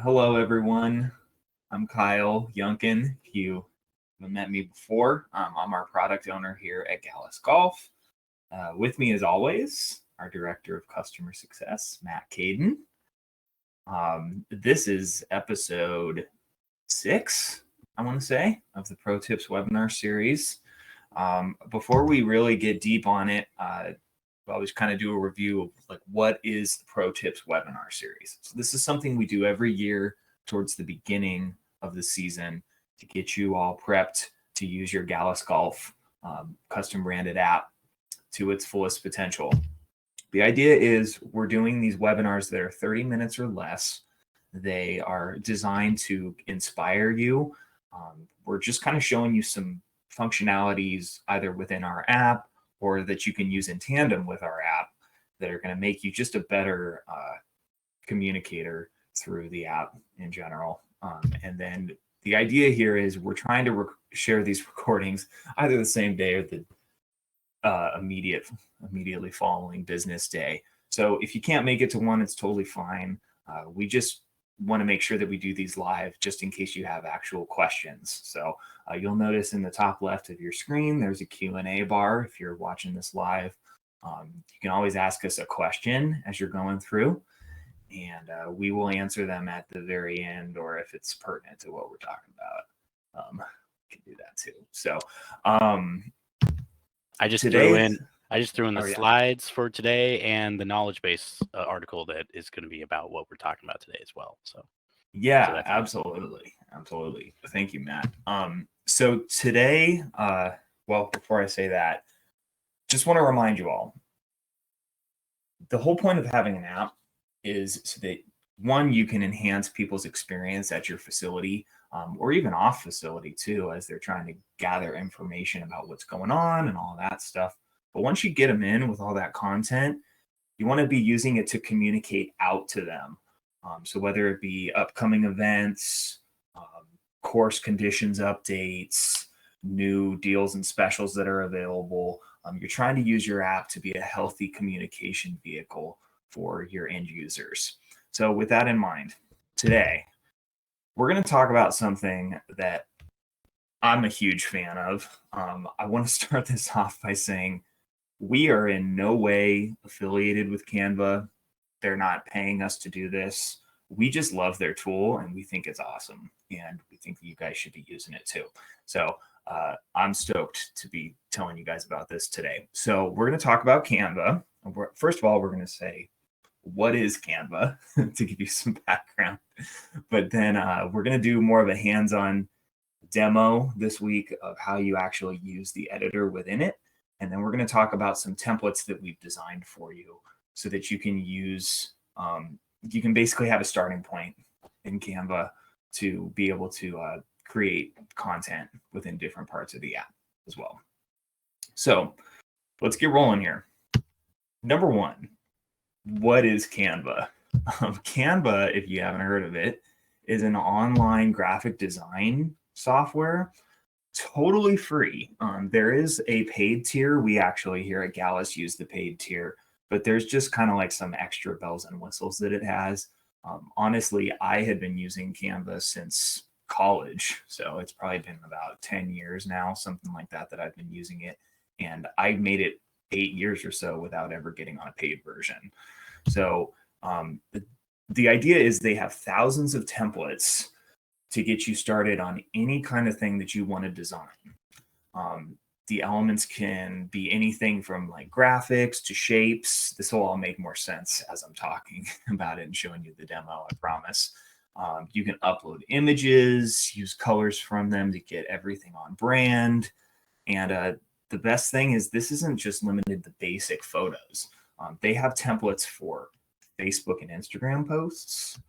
Hello, everyone. I'm Kyle Youngkin. If you haven't met me before, I'm our product owner here at Gallus Golf. With me, as always, our Director of Customer Success, Matt Kadin. This is episode 6, I want to say, of the Pro Tips webinar series. Before we really get deep on it, I always kind of do a review of like what is the Pro Tips webinar series. So this is something we do every year towards the beginning of the season to get you all prepped to use your Gallus Golf custom branded app to its fullest potential. The idea is we're doing these webinars that are 30 minutes or less. They are designed to inspire you. We're just kind of showing you some functionalities either within our app or that you can use in tandem with our app that are going to make you just a better communicator through the app in general. And then the idea here is we're trying to share these recordings either the same day or the immediately following business day. So if you can't make it to one, it's totally fine. We just want to make sure that we do these live just in case you have actual questions. So you'll notice in the top left of your screen, there's a Q&A bar. If you're watching this live, you can always ask us a question as you're going through, and we will answer them at the very end, or if it's pertinent to what we're talking about, we can do that too. So I just threw in the slides for today and the knowledge base article that is going to be about what we're talking about today as well. So absolutely. Thank you, Matt. So today, well, before I say that, just want to remind you all, the whole point of having an app is so that, one, you can enhance people's experience at your facility, or even off facility too, as they're trying to gather information about what's going on and all that stuff. But once you get them in with all that content, you want to be using it to communicate out to them. So whether it be upcoming events, course conditions updates, new deals and specials that are available, you're trying to use your app to be a healthy communication vehicle for your end users. So with that in mind, today, we're going to talk about something that I'm a huge fan of. I want to start this off by saying we are in no way affiliated with Canva. They're not paying us to do this. We just love their tool and we think it's awesome. And we think that you guys should be using it too. So I'm stoked to be telling you guys about this today. So we're going to talk about Canva. First of all, we're going to say, what is Canva to give you some background. But then we're going to do more of a hands-on demo this week of how you actually use the editor within it. And then we're going to talk about some templates that we've designed for you so that you can use, you can basically have a starting point in Canva to be able to create content within different parts of the app as well. So let's get rolling here. Number one, what is Canva? Canva, if you haven't heard of it, is an online graphic design software, totally free. There is a paid tier. We actually here at Gallus use the paid tier, but there's just kind of like some extra bells and whistles that it has. Honestly, I had been using Canva since college, so it's probably been about 10 years now, something like that I've been using it, and I made it 8 years or so without ever getting on a paid version. So the idea is they have thousands of templates to get you started on any kind of thing that you want to design. The elements can be anything from like graphics to shapes. This will all make more sense as I'm talking about it and showing you the demo, I promise. You can upload images, use colors from them to get everything on brand. And the best thing is this isn't just limited to basic photos. They have templates for Facebook and Instagram posts,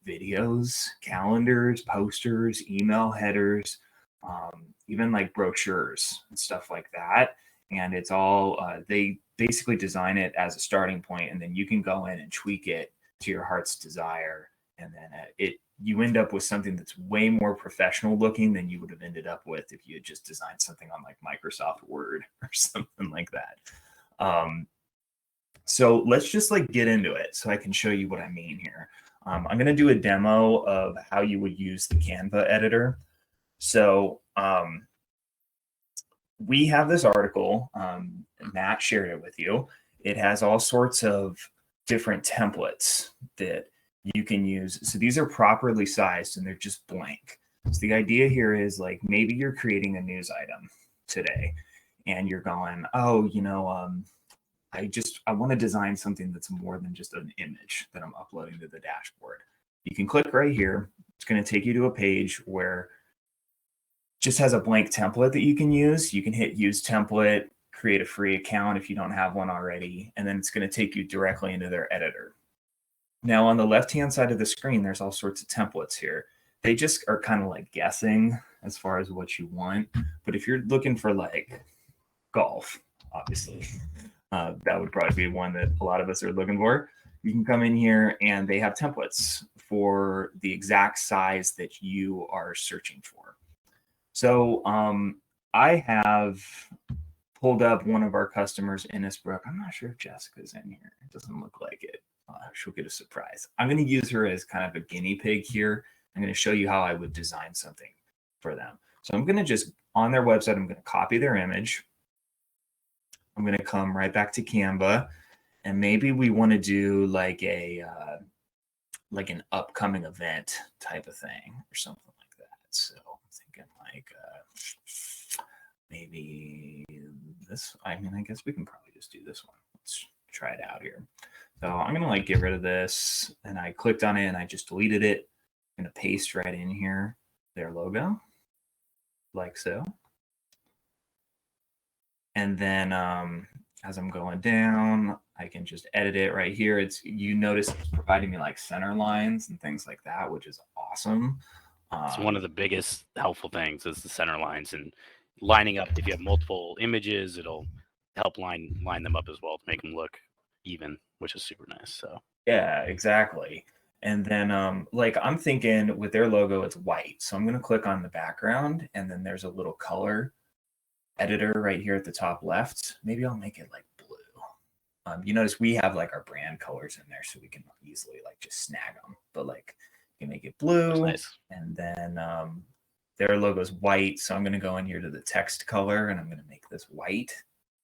videos, calendars, posters, email headers, even like brochures and stuff like that. And it's all, they basically design it as a starting point, and then you can go in and tweak it to your heart's desire. And then you end up with something that's way more professional looking than you would have ended up with if you had just designed something on like Microsoft Word or something like that. So let's just like get into it so I can show you what I mean here. I'm going to do a demo of how you would use the Canva editor. So we have this article, Matt shared it with you. It has all sorts of different templates that you can use. So these are properly sized and they're just blank. So the idea here is like maybe you're creating a news item today and you're going, oh, you know, I want to design something that's more than just an image that I'm uploading to the dashboard. You can click right here. It's going to take you to a page where just has a blank template that you can use. You can hit use template, create a free account if you don't have one already, and then it's going to take you directly into their editor. Now on the left-hand side of the screen, there's all sorts of templates here. They just are kind of like guessing as far as what you want. But if you're looking for like golf, obviously, that would probably be one that a lot of us are looking for. You can come in here and they have templates for the exact size that you are searching for. So I have pulled up one of our customers, Innisbrook. I'm not sure if Jessica's in here. It doesn't look like it. She'll get a surprise. I'm going to use her as kind of a guinea pig here. I'm going to show you how I would design something for them. So I'm going to just, on their website, I'm going to copy their image. I'm going to come right back to Canva. And maybe we want to do like a like an upcoming event type of thing or something like that. So I'm thinking like maybe this. I mean, I guess we can probably just do this one. Let's try it out here. So I'm gonna like get rid of this, and I clicked on it and I just deleted it. I'm gonna paste right in here their logo, like so. And then as I'm going down, I can just edit it right here. It's, you notice it's providing me like center lines and things like that, which is awesome. It's one of the biggest helpful things is the center lines and lining up. If you have multiple images, it'll help line them up as well to make them look even, which is super nice. So yeah, exactly. And then like I'm thinking with their logo, it's white. So I'm going to click on the background and then there's a little color editor right here at the top left. Maybe I'll make it like blue. You notice we have like our brand colors in there so we can easily like just snag them, but like you can make it blue. nice. And then their logo is white. So I'm going to go in here to the text color and I'm going to make this white.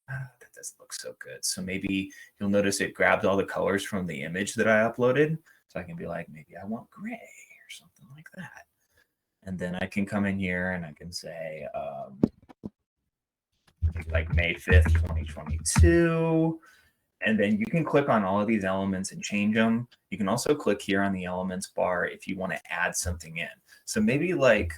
That doesn't look so good. So maybe you'll notice it grabbed all the colors from the image that I uploaded. So I can be like, maybe I want gray or something like that. And then I can come in here and I can say like May 5th, 2022. And then you can click on all of these elements and change them. You can also click here on the elements bar if you want to add something in. So maybe like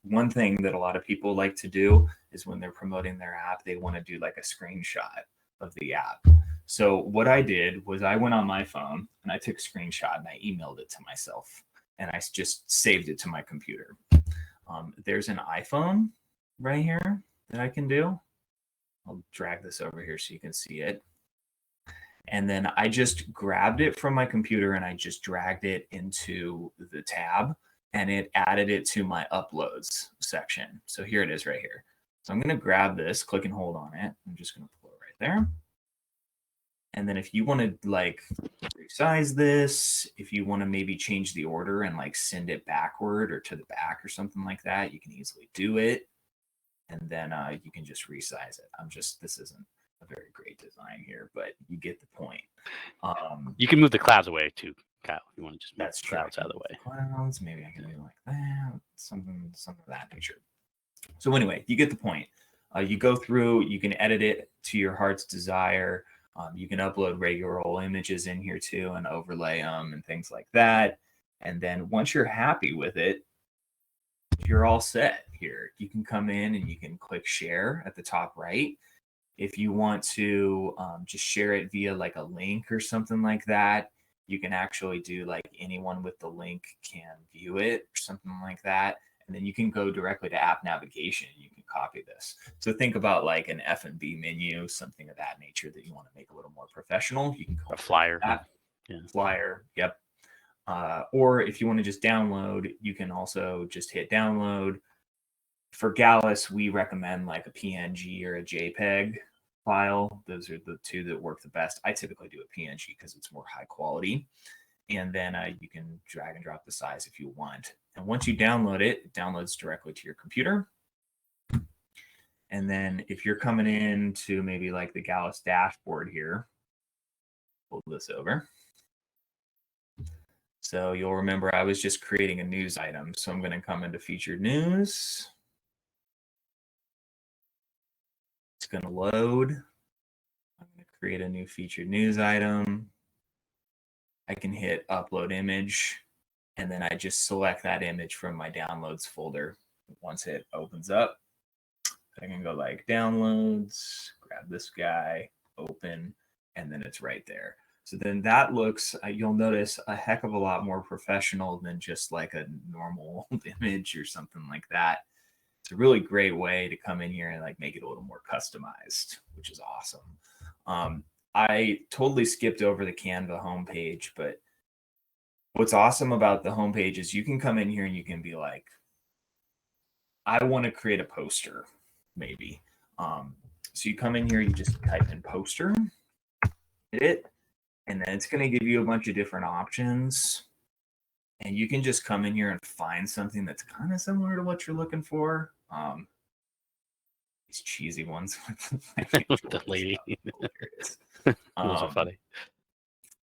one thing that a lot of people like to do is when they're promoting their app, they want to do like a screenshot of the app. So what I did was I went on my phone and I took a screenshot and I emailed it to myself and I just saved it to my computer. There's an iPhone right here that I can do. I'll drag this over here so you can see it. And then I just grabbed it from my computer and I just dragged it into the tab and it added it to my uploads section. So here it is right here. So I'm going to grab this, click and hold on it. I'm just going to pull it right there. And then if you want to like resize this, if you want to maybe change the order and like send it backward or to the back or something like that, you can easily do it. And then you can just resize it. This isn't a very great design here, but you get the point. You can move the clouds away too, Kyle. If you want to just move the clouds out of the way. Clouds, maybe I can do like that, something of that nature. So anyway, you get the point. You go through, you can edit it to your heart's desire. You can upload regular old images in here too and overlay them and things like that. And then once you're happy with it, you're all set here. You can come in and you can click share at the top right. If you want to just share it via like a link or something like that, you can actually do like anyone with the link can view it or something like that. And then you can go directly to app navigation. You can copy this. So think about like an F&B menu, something of that nature that you want to make a little more professional. You can go a flyer. Yeah. Flyer. Yep. Or if you want to just download, you can also just hit download. For Gallus, we recommend like a PNG or a JPEG file. Those are the two that work the best. I typically do a PNG because it's more high quality. and then you can drag and drop the size if you want. And once you download it, it downloads directly to your computer. And then if you're coming in to maybe like the Gallus dashboard here, pull this over. So you'll remember I was just creating a news item. So I'm going to come into featured news. It's going to load. I'm going to create a new featured news item. I can hit upload image, and then I just select that image from my downloads folder. Once it opens up, I can go like downloads, grab this guy, open, and then it's right there. So then that looks, you'll notice, a heck of a lot more professional than just like a normal image or something like that. It's a really great way to come in here and like make it a little more customized, which is awesome. I totally skipped over the Canva homepage, but what's awesome about the homepage is you can come in here and you can be like, I want to create a poster, maybe. So you come in here, you just type in poster, hit it, and then it's going to give you a bunch of different options. And you can just come in here and find something that's kind of similar to what you're looking for. These cheesy ones with the lady. Those are funny.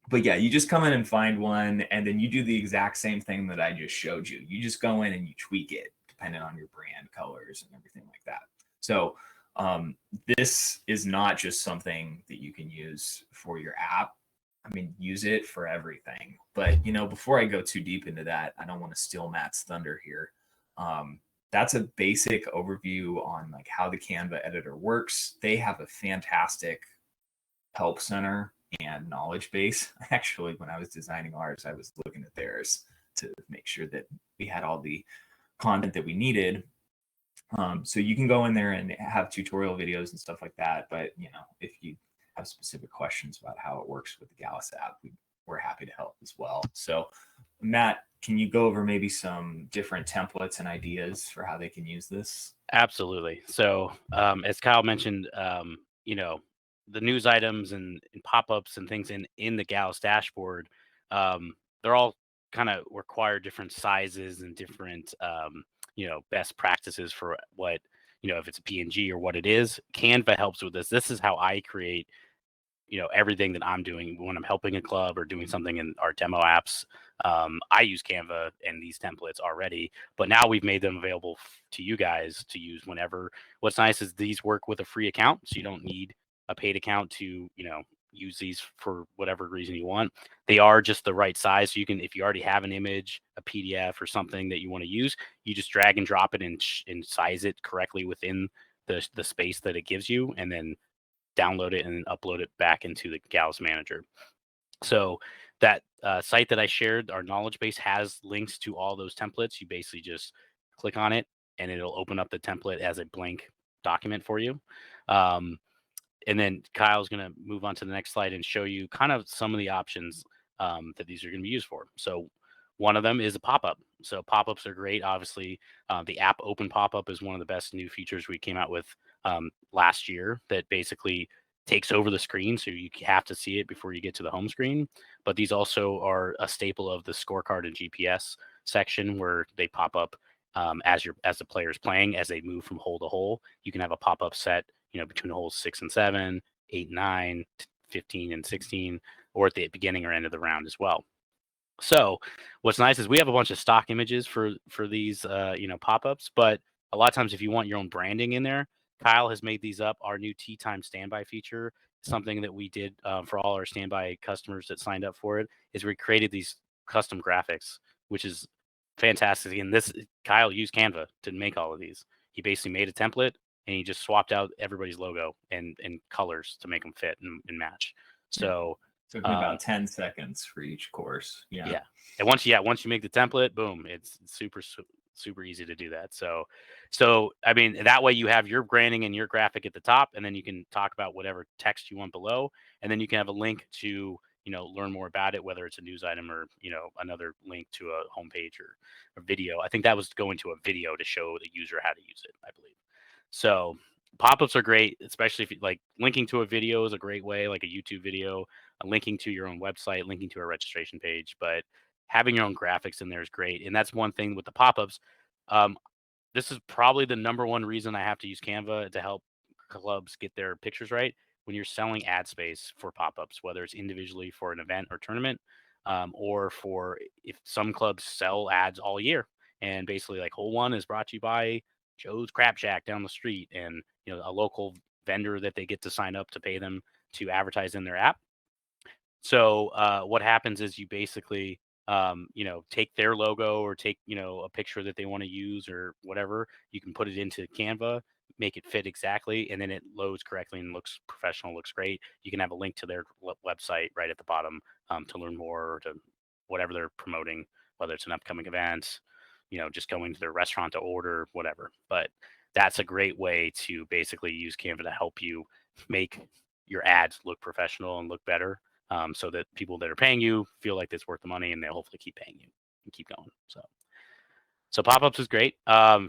But yeah, you just come in and find one, and then you do the exact same thing that I just showed you. You just go in and you tweak it depending on your brand colors and everything like that. So this is not just something that you can use for your app. I mean, use it for everything. But, you know, before I go too deep into that, I don't want to steal Matt's thunder here. That's a basic overview on like how the Canva editor works. They have a fantastic help center and knowledge base. Actually, when I was designing ours, I was looking at theirs to make sure that we had all the content that we needed. So you can go in there and have tutorial videos and stuff like that. But, you know, if you have specific questions about how it works with the Gallus app, we're happy to help as well. So Matt, can you go over maybe some different templates and ideas for how they can use this? Absolutely. So as Kyle mentioned, you know, the news items and pop-ups and things in the Gallus dashboard, they're all kind of require different sizes and different, you know, best practices for what, you know, if it's a PNG or what it is. Canva helps with this. This is how I create, you know, everything that I'm doing when I'm helping a club or doing something in our demo apps. I use Canva and these templates already, but now we've made them available to you guys to use whenever. What's nice is these work with a free account, so you don't need a paid account to, you know, use these for whatever reason you want. They are just the right size, so you can, if you already have an image, a PDF or something that you want to use, you just drag and drop it and size it correctly within the space that it gives you, and then download it and upload it back into the Gallus manager. So that site that I shared, our knowledge base, has links to all those templates. You basically just click on it and it'll open up the template as a blank document for you. And then Kyle's going to move on to the next slide and show you kind of some of the options that these are going to be used for. So one of them is a pop-up. So pop-ups are great. Obviously, the app open pop-up is one of the best new features we came out with last year that basically takes over the screen, so you have to see it before you get to the home screen. But these also are a staple of the scorecard and GPS section, where they pop up as the player's playing, as they move from hole to hole. You can have a pop-up set, you know, between holes 6 and 7, 8 and 9, 15 and 16, or at the beginning or end of the round as well. So what's nice is we have a bunch of stock images for these you know, pop-ups, but a lot of times if you want your own branding in there, Kyle has made these up. Our new Tea Time standby feature, something that we did for all our standby customers that signed up for it, is we created these custom graphics, which is fantastic. And this, Kyle used Canva to make all of these. He basically made a template and he just swapped out everybody's logo and colors to make them fit and match. So took me about 10 seconds for each course. Yeah. And once you make the template, boom, it's super easy to do that. So I mean, that way you have your branding and your graphic at the top, and then you can talk about whatever text you want below, and then you can have a link to, you know, learn more about it, whether it's a news item or, you know, another link to a homepage or a video. I think that was going to a video to show the user how to use it, I believe. So pop-ups are great, especially if you like linking to a video is a great way, like a YouTube video. linking to your own website, linking to a registration page, but having your own graphics in there is great. And that's one thing with the pop-ups. Um, this is probably the number one reason I have to use Canva to help clubs get their pictures right. When you're selling ad space for pop-ups, whether it's individually for an event or tournament, or for if some clubs sell ads all year, and basically like hole one is brought to you by Joe's Crab Shack down the street, and a local vendor that they get to sign up to pay them to advertise in their app. So what happens is you basically, take their logo or take, a picture that they want to use or whatever. You can put it into Canva, make it fit exactly, and then it loads correctly and looks professional, looks great. You can have a link to their website right at the bottom to learn more or to whatever they're promoting, whether it's an upcoming event, just going to their restaurant to order, whatever. But that's a great way to basically use Canva to help you make your ads look professional and look better, so that people that are paying you feel like it's worth the money and they'll hopefully keep paying you and keep going. So pop-ups is great.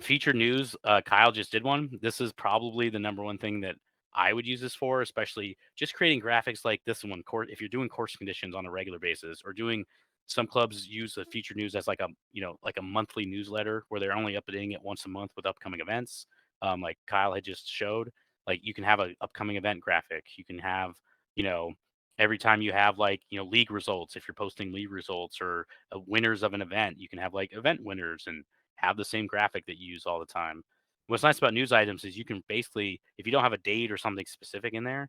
Featured news, Kyle just did one. This is probably the number one thing that I would use this for, especially just creating graphics like this one. If you're doing course conditions on a regular basis, or doing, some clubs use the featured news as like a monthly newsletter where they're only updating it once a month with upcoming events. Like Kyle had just showed, like you can have a upcoming event graphic. You can have, you know, every time you have like, league results, if you're posting league results or winners of an event, you can have like event winners and have the same graphic that you use all the time. What's nice about news items is you can basically, if you don't have a date or something specific in there,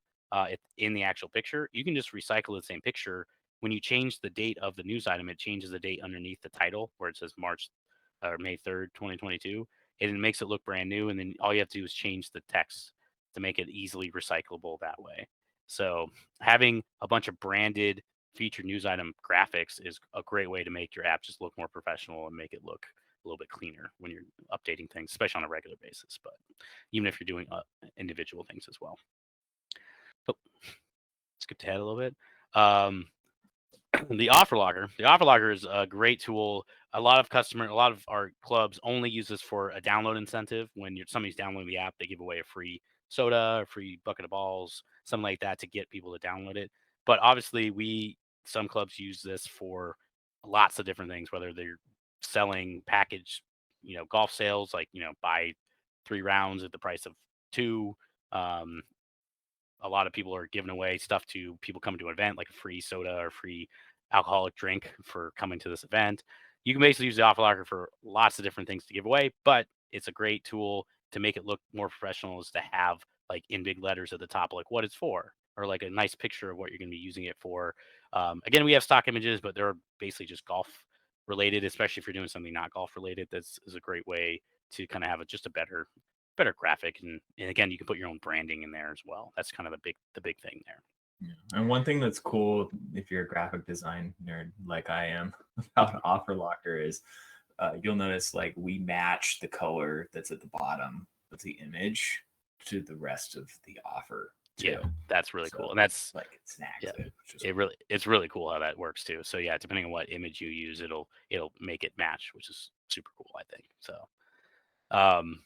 in the actual picture, you can just recycle the same picture. When you change the date of the news item, it changes the date underneath the title where it says March or May 3rd, 2022, and it makes it look brand new. And then all you have to do is change the text to make it easily recyclable that way. So having a bunch of branded featured news item graphics is a great way to make your app just look more professional and make it look a little bit cleaner when you're updating things, especially on a regular basis. But even if you're doing individual things as well. So skip ahead a little bit. The offer locker. The offer locker is a great tool. A lot of our clubs only use this for a download incentive. When somebody's downloading the app, they give away a free soda, a free bucket of balls, something like that to get people to download it. But obviously, some clubs use this for lots of different things, whether they're selling package, golf sales, like, buy 3 rounds at the price of two. Um, a lot of people are giving away stuff to people coming to an event, like a free soda or free alcoholic drink for coming to this event. You can basically use the offer locker for lots of different things to give away, but it's a great tool to make it look more professional, is to have like in big letters at the top, like what it's for, or like a nice picture of what you're going to be using it for. Again, we have stock images, but they're basically just golf related, especially if you're doing something not golf related. This is a great way to kind of have just a better graphic, and again, you can put your own branding in there as well. That's kind of the big thing there. Yeah. And one thing that's cool if you're a graphic design nerd like I am about Offer Locker is you'll notice like we match the color that's at the bottom of the image to the rest of the offer too. Yeah, that's really cool, and that's like it snags yeah, it. it's really cool how that works too. So yeah, depending on what image you use, it'll make it match, which is super cool, I think. So um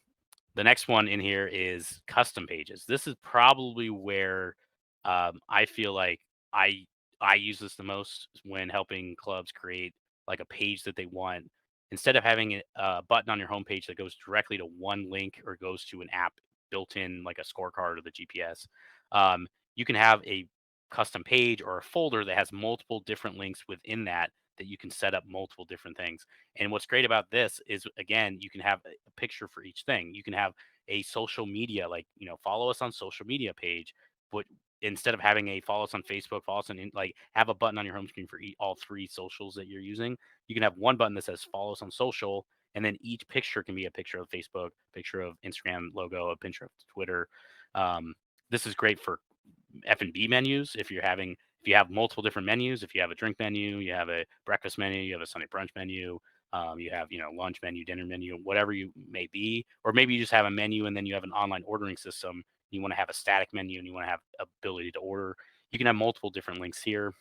the next one in here is custom pages. This is probably where I feel like I I use this the most when helping clubs create like a page that they want. Instead of having a button on your homepage that goes directly to one link or goes to an app built in, like a scorecard or the GPS, you can have a custom page or a folder that has multiple different links within that you can set up multiple different things. And what's great about this is, again, you can have a picture for each thing. You can have a social media, like, follow us on social media page, but instead of having a follow us on Facebook, follow us on, like, have a button on your home screen for all three socials that you're using. You can have one button that says follow us on social, and then each picture can be a picture of Facebook, picture of Instagram logo, a picture of Twitter. This is great for F&B menus. If you have multiple different menus, if you have a drink menu, you have a breakfast menu, you have a Sunday brunch menu, you have, lunch menu, dinner menu, whatever you may be, or maybe you just have a menu and then you have an online ordering system. You want to have a static menu and you want to have ability to order. You can have multiple different links here.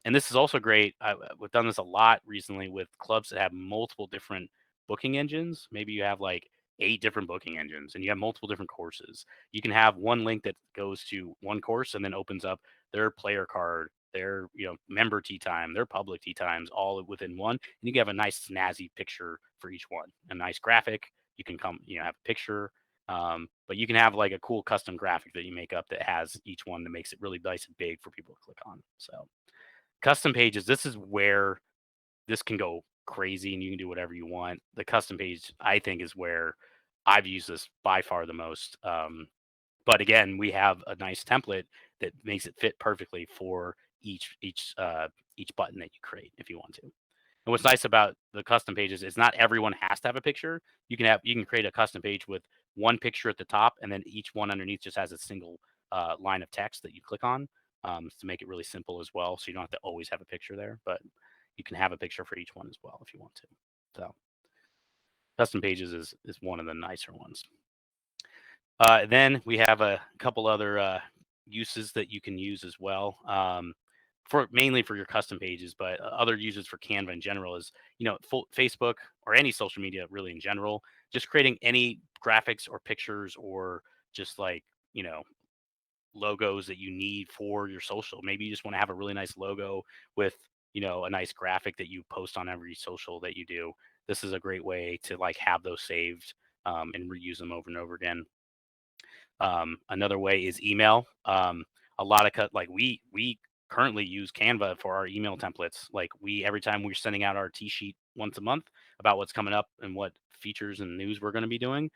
And this is also great. We've done this a lot recently with clubs that have multiple different booking engines. Maybe you have like 8 different booking engines and you have multiple different courses. You can have one link that goes to one course and then opens up their player card their member tea time, their public tea times, all within one. And you can have a nice snazzy picture for each one, a nice graphic. You can have a picture, but you can have like a cool custom graphic that you make up that has each one that makes it really nice and big for people to click on. So custom pages, this is where this can go crazy and you can do whatever you want. The custom page, I think, is where I've used this by far the most. But again, we have a nice template that makes it fit perfectly for each button that you create if you want to. And what's nice about the custom pages is not everyone has to have a picture. You can create a custom page with one picture at the top, and then each one underneath just has a single line of text that you click on to make it really simple as well. So you don't have to always have a picture there, but you can have a picture for each one as well if you want to. So custom pages is one of the nicer ones. Then we have a couple other uses that you can use as well, for mainly for your custom pages, but other uses for Canva in general is, Facebook or any social media really in general, just creating any graphics or pictures or just like, logos that you need for your social. Maybe you just want to have a really nice logo with, a nice graphic that you post on every social that you do. This is a great way to like have those saved and reuse them over and over again. Another way is email. A lot of like we currently use Canva for our email templates. Like every time we're sending out our T-sheet once a month about what's coming up and what features and news we're going to be doing,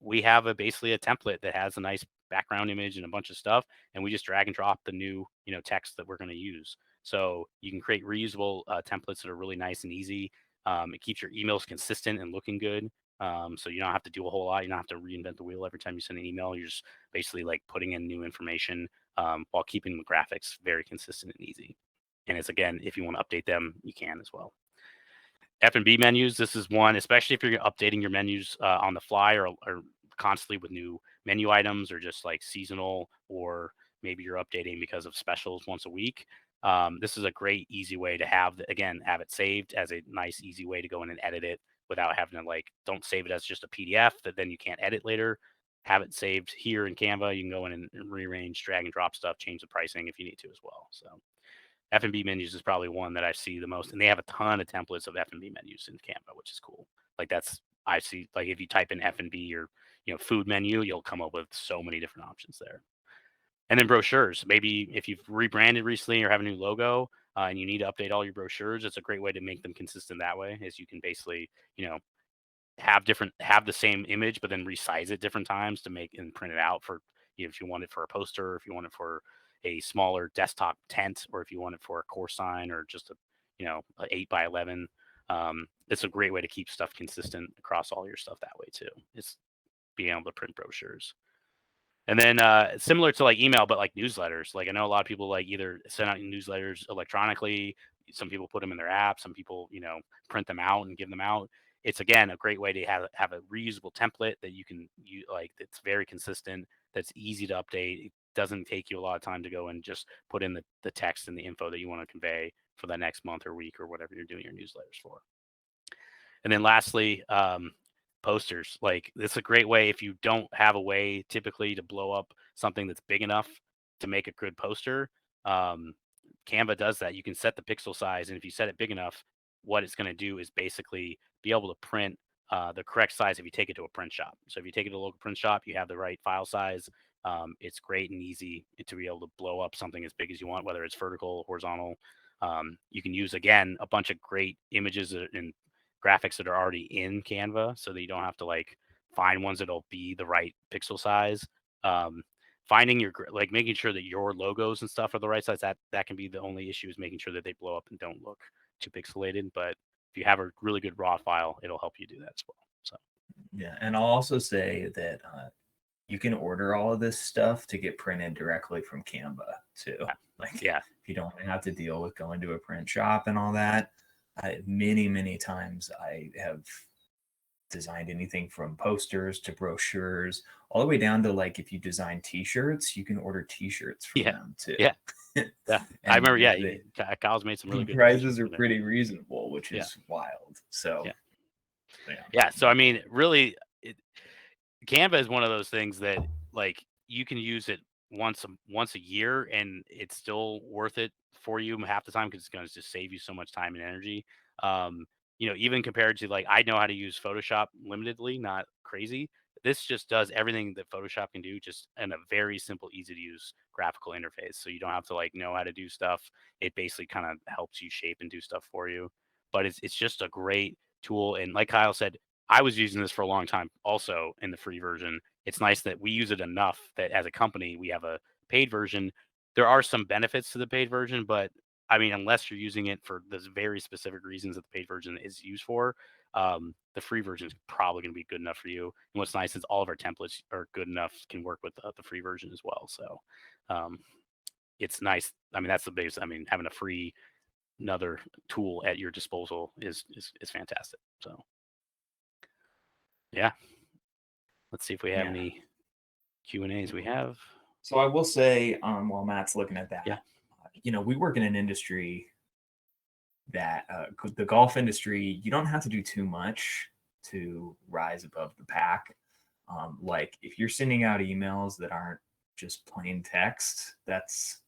we have basically a template that has a nice background image and a bunch of stuff, and we just drag and drop the new text that we're going to use. So you can create reusable templates that are really nice and easy. It keeps your emails consistent and looking good. So you don't have to do a whole lot. You don't have to reinvent the wheel every time you send an email. You're just basically like putting in new information while keeping the graphics very consistent and easy. And it's, again, if you want to update them, you can as well. F&B menus, this is one, especially if you're updating your menus on the fly or constantly with new menu items or just like seasonal, or maybe you're updating because of specials once a week. This is a great, easy way to have it saved as a nice, easy way to go in and edit it without having to don't save it as just a PDF that then you can't edit later. Have it saved here in Canva. You can go in and rearrange, drag and drop stuff, change the pricing if you need to as well. So F&B menus is probably one that I see the most, and they have a ton of templates of F&B menus in Canva, which is cool. I see, like if you type in F&B or food menu, you'll come up with so many different options there. And then brochures. Maybe if you've rebranded recently or have a new logo and you need to update all your brochures, it's a great way to make them consistent that way, is you can basically, have the same image, but then resize it different times to make and print it out for, if you want it for a poster, if you want it for a smaller desktop tent, or if you want it for a core sign or just a 8x11. It's a great way to keep stuff consistent across all your stuff that way too. It's being able to print brochures. And then similar to like email, but like newsletters. Like I know a lot of people like either send out newsletters electronically. Some people put them in their app. Some people, print them out and give them out. It's, again, a great way to have a reusable template that you can use, like that's very consistent, that's easy to update. It doesn't take you a lot of time to go and just put in the text and the info that you want to convey for the next month or week or whatever you're doing your newsletters for. And then lastly, posters. Like this is a great way if you don't have a way typically to blow up something that's big enough to make a good poster. Canva does that. You can set the pixel size, and if you set it big enough, what it's going to do is basically be able to print the correct size if you take it to a print shop. So if you take it to a local print shop, you have the right file size. It's great and easy to be able to blow up something as big as you want, whether it's vertical, horizontal. You can use, again, a bunch of great images and graphics that are already in Canva, so that you don't have to find ones that'll be the right pixel size. Finding making sure that your logos and stuff are the right size, that can be the only issue, is making sure that they blow up and don't look too pixelated. But if you have a really good raw file, it'll help you do that as well. So yeah, and I'll also say that you can order all of this stuff to get printed directly from Canva too. If you don't have to deal with going to a print shop and all that. Many times I have designed anything from posters to brochures, all the way down to if you design T-shirts, you can order T-shirts from them too. Yeah. I remember. Kyle's made some really good prices are pretty reasonable, which is wild. So So I mean, really, Canva is one of those things that you can use it once a year, and it's still worth it for you half the time because it's going to just save you so much time and energy. Even compared to, like, I know how to use Photoshop limitedly, not crazy. This just does everything that Photoshop can do, just in a very simple, easy to use graphical interface. So you don't have to like know how to do stuff. It basically kind of helps you shape and do stuff for you. But it's just a great tool. And like Kyle said, I was using this for a long time also in the free version. It's nice that we use it enough that as a company we have a paid version. There are some benefits to the paid version, but I mean, unless you're using it for the very specific reasons that the paid version is used for, the free version is probably going to be good enough for you. And what's nice is all of our templates are good enough, can work with the free version as well. So it's nice. I mean, that's the base. I mean, having a free another tool at your disposal is fantastic. So yeah, let's see if we have any Q&As. We have. So I will say, while Matt's looking at that, Yeah. We work in an industry that the golf industry, you don't have to do too much to rise above the pack. Like if you're sending out emails that aren't just plain text, that's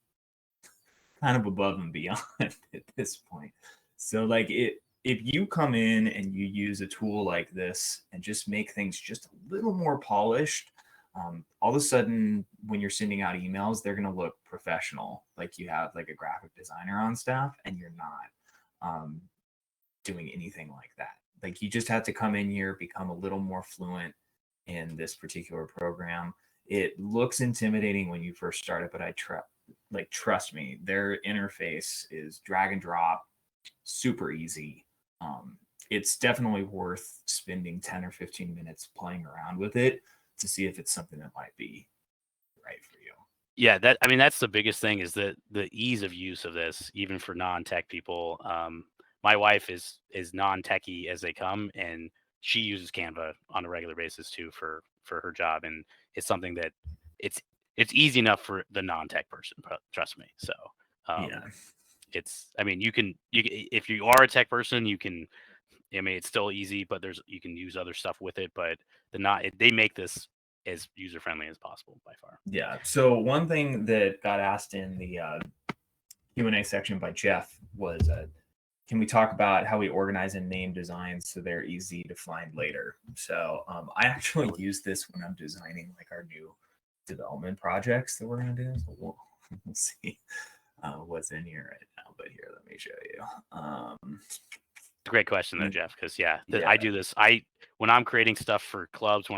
kind of above and beyond at this point. So like if you come in and you use a tool like this and just make things just a little more polished, all of a sudden when you're sending out emails, they're going to look professional, like you have like a graphic designer on staff, and you're not doing anything like that. Like you just have to come in here, become a little more fluent in this particular program. It looks intimidating when you first start it, but trust me, their interface is drag and drop, super easy. It's definitely worth spending 10 or 15 minutes playing around with it to see if it's something that might be right for you. Yeah, that's the biggest thing, is the ease of use of this, even for non-tech people. My wife is non-techie as they come, and she uses Canva on a regular basis too for her job, and it's something that it's easy enough for the non-tech person. Trust me. So Yeah. I mean, if you are a tech person, you can. I mean, it's still easy, but you can use other stuff with it. But they make this as user friendly as possible by far. Yeah. So one thing that got asked in the Q&A section by Jeff was, can we talk about how we organize and name designs so they're easy to find later? So I actually use this when I'm designing like our new development projects that we're going to do. So we'll see what's in here right now. But here, let me show you. It's a great question though, Jeff, because Yeah. I do this. When I'm creating stuff for clubs,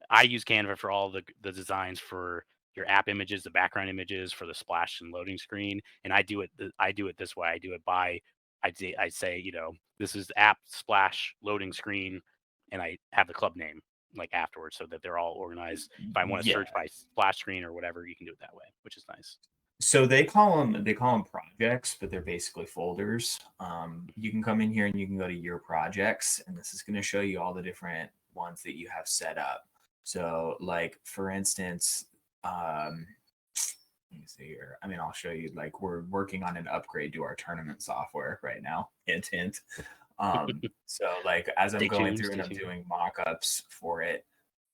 I use Canva for all the designs for your app images, the background images for the splash and loading screen, and I do it this way. I do it by I say, this is app splash loading screen, and I have the club name like afterwards so that they're all organized. If I want to search by splash screen or whatever, you can do it that way, which is nice. So they call them projects, but they're basically folders. You can come in here and you can go to your projects, and this is going to show you all the different ones that you have set up. So, like for instance, let me see here. I mean, I'll show you. Like we're working on an upgrade to our tournament software right now. Hint, hint. So, like as I'm going through and I'm doing mock-ups for it,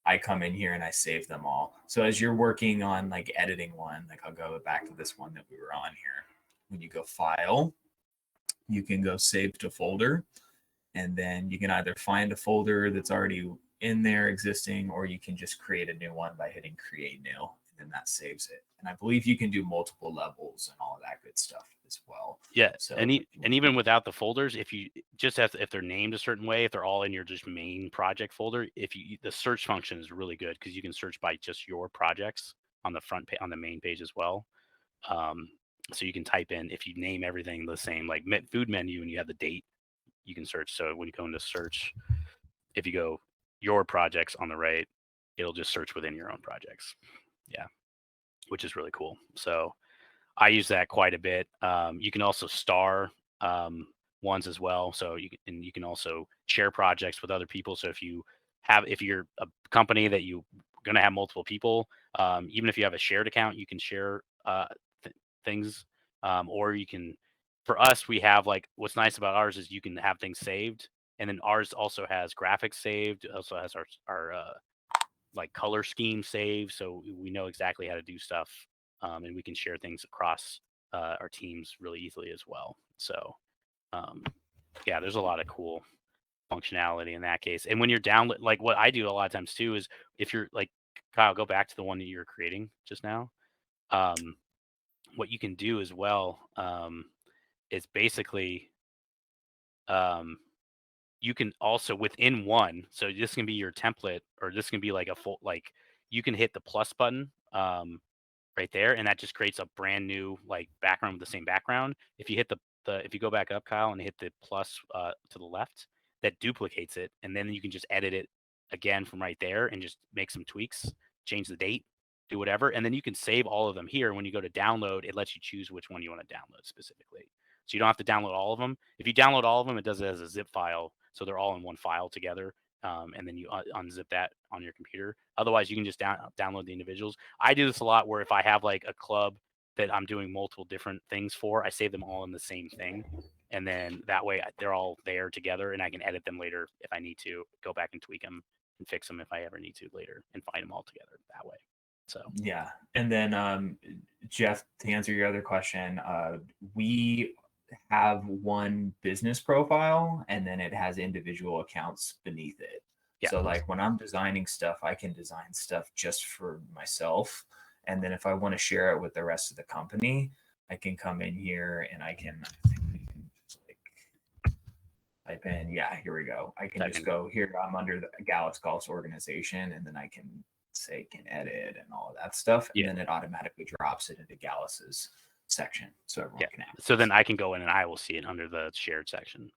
I come in here and I save them all. So as you're working on like editing one, like I'll go back to this one that we were on here. When you go file, you can go save to folder, and then you can either find a folder that's already in there existing, or you can just create a new one by hitting create new, and then that saves it. And I believe you can do multiple levels and all of that good stuff as well. Yeah. So, and even without the folders, if you just have if they're named a certain way, if they're all in your just main project folder, the search function is really good because you can search by just your projects on the front on the main page as well. So you can type in, if you name everything the same, like food menu, and you have the date, you can search. So when you go into search, if you go your projects on the right, it'll just search within your own projects. Yeah, which is really cool. So I use that quite a bit. You can also star ones as well. So you can also share projects with other people. So if you're a company that you're going to have multiple people, even if you have a shared account, you can share things, or you can. For us, we have what's nice about ours is you can have things saved, and then ours also has graphics saved. It also has our like color scheme saved, so we know exactly how to do stuff, and we can share things across our teams really easily as well. So yeah, there's a lot of cool functionality in that case. And when you're download, like what I do a lot of times too is if you're like Kyle, go back to the one that you were creating just now. What you can do as well is basically you can also within one, so this can be your template, or this can be like a full, like you can hit the plus button right there, and that just creates a brand new like background with the same background. If you hit the if you go back up, Kyle, and hit the plus to the left, that duplicates it, and then you can just edit it again from right there and just make some tweaks, change the date, do whatever, and then you can save all of them here. When you go to download, it lets you choose which one you want to download specifically. So you don't have to download all of them. If you download all of them, it does it as a zip file, so they're all in one file together. And then you unzip that on your computer. Otherwise, you can just download the individuals. I do this a lot where if I have like a club that I'm doing multiple different things for, I save them all in the same thing. And then that way they're all there together, and I can edit them later if I need to, go back and tweak them and fix them if I ever need to later, and find them all together that way. So yeah. And then Jeff, to answer your other question, we have one business profile, and then it has individual accounts beneath it. yeah, So like when I'm designing stuff, I can design stuff just for myself. And then if I want to share it with the rest of the company, I can come in here and I can just like type in, yeah, here we go. I can just go here. I'm under the Gallus Golf's organization, and then I can say can edit and all of that stuff. And then it automatically drops it into Gallus's section, so everyone can access. So then I can go in and I will see it under the shared section,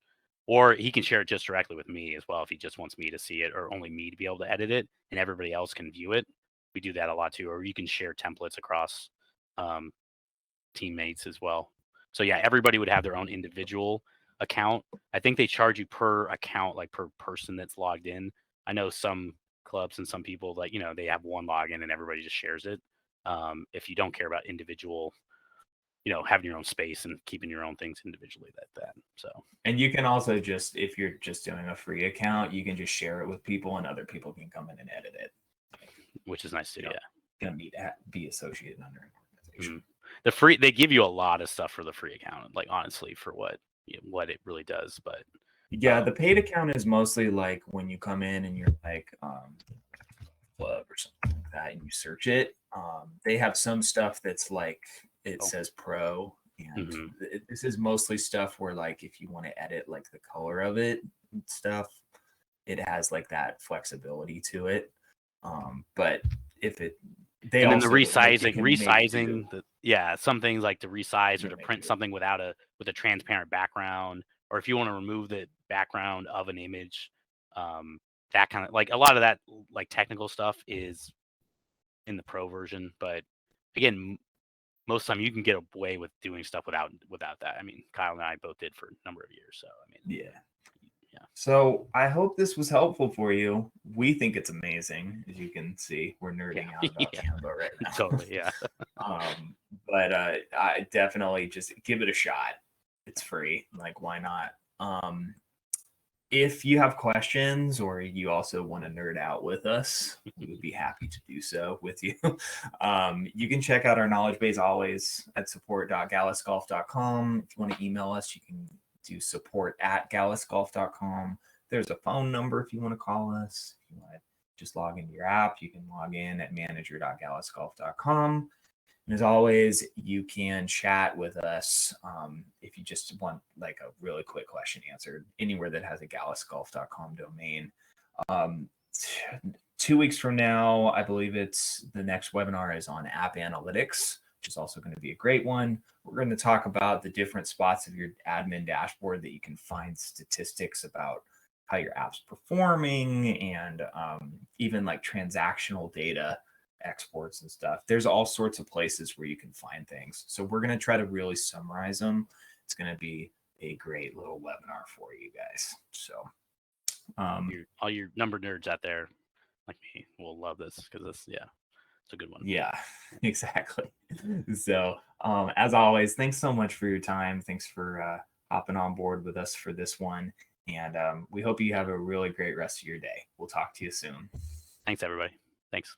or he can share it just directly with me as well if he just wants me to see it, or only me to be able to edit it, and everybody else can view it. We do that a lot too. Or you can share templates across teammates as well. So yeah, everybody would have their own individual account. I think they charge you per account, like per person that's logged in. I know some clubs and some people, like, they have one login and everybody just shares it. If you don't care about individual, having your own space and keeping your own things individually, that. So, and you can also just, if you're just doing a free account, you can just share it with people, and other people can come in and edit it, which is nice too. Yeah, gonna be associated under an organization. Mm-hmm. They give you a lot of stuff for the free account, like honestly, for what it really does. But yeah, the paid account is mostly like when you come in and you're like club or something like that, and you search it. They have some stuff that's like it says pro, and this is mostly stuff where like if you want to edit like the color of it and stuff, it has like that flexibility to it. But if it they and also then the resizing, some things like to resize or to print something with a transparent background, or if you want to remove the background of an image, that kind of, like, a lot of that like technical stuff is in the pro version. But again, most of the time you can get away with doing stuff without that. I mean, Kyle and I both did for a number of years. So I mean, yeah. So I hope this was helpful for you. We think it's amazing. As you can see, we're nerding out about Canva right now. Totally, yeah. But I definitely just give it a shot. It's free. Like, why not? If you have questions, or you also want to nerd out with us, we would be happy to do so with you. You can check out our knowledge base always at support.gallusgolf.com. If you want to email us, you can do support@gallusgolf.com. There's a phone number if you want to call us. If you want to just log into your app, you can log in at manager.gallusgolf.com. And as always, you can chat with us if you just want like a really quick question answered anywhere that has a gallusgolf.com domain. 2 weeks from now, I believe it's the next webinar is on app analytics, which is also going to be a great one. We're going to talk about the different spots of your admin dashboard that you can find statistics about how your app's performing, and even like transactional data exports and stuff. There's all sorts of places where you can find things. So we're going to try to really summarize them. It's going to be a great little webinar for you guys. So all your number nerds out there like me will love this, because it's a good one. Yeah, exactly. So as always, thanks so much for your time. Thanks for hopping on board with us for this one. And we hope you have a really great rest of your day. We'll talk to you soon. Thanks, everybody. Thanks.